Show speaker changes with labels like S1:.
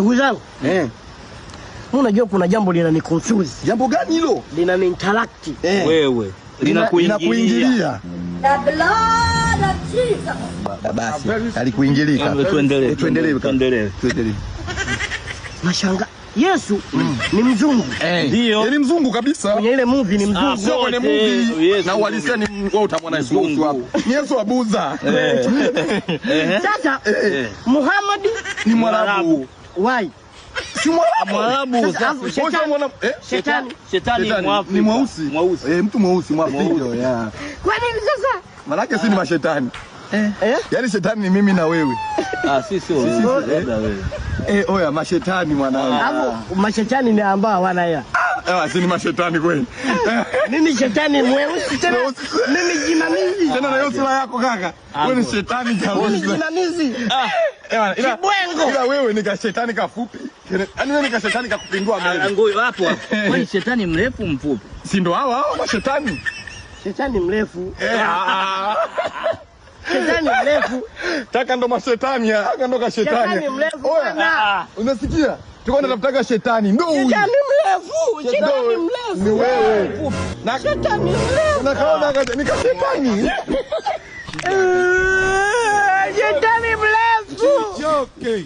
S1: Ndugu zangu, unajua kuna jambo linaniconfuse.
S2: Jambo gani hilo?
S1: Linani-interact.
S3: Wewe linakuingilia.
S4: The blood of Jesus.
S2: Basi alikuingilika. Tuendelee.
S1: Mashanga Yesu ni mzungu.
S2: Ndio. Ni mzungu kabisa.
S1: Kwenye ile movie ni mzungu.
S2: Sio kwenye movie. Na uhalisia ni wewe utamwona Yesu hapo. Ni Yesu abuza.
S1: Sasa Muhammad
S2: ni Mwarabu.
S1: Why?
S2: Si
S3: Mwarabu.
S1: Shetani
S2: ni mweusi. Mtu mweusi Mwafrika.
S1: Kwa nini sasa?
S2: Malaki si ni mashetani. Yaani shetani ni mimi na wewe.
S3: Sisi labda wewe.
S2: Oya mashetani mwanangu.
S1: Hapo mashetani ni ambao hawana hela.
S2: Si ni mashetani kweli.
S1: Mimi shetani mweusi tena. Mimi jinamizi.
S2: Tena na hiyo sura yako kaka. Wewe ni shetani kabisa.
S1: Mimi jinamizi.
S2: Ila wewe ni kashetani kafupi. Yaani wewe ni kashetani kakupindua mbele.
S3: Ngoi hapo. Wewe shetani mrefu mfupi.
S2: Si ndo hao mashetani?
S1: Shetani mrefu. Shetani mrefu.
S2: Taka ndo mashetani ya. Taka ndo kashetani.
S1: Shetani mrefu.
S2: Unasikia? Tuko tunatafuta shetani. Ndo huyu.
S1: Shetani mrefu. Shetani mrefu.
S2: Ni wewe.
S1: Na shetani mrefu.
S2: Unakaona ni kashetani.
S1: Shetani mrefu.
S2: Okay.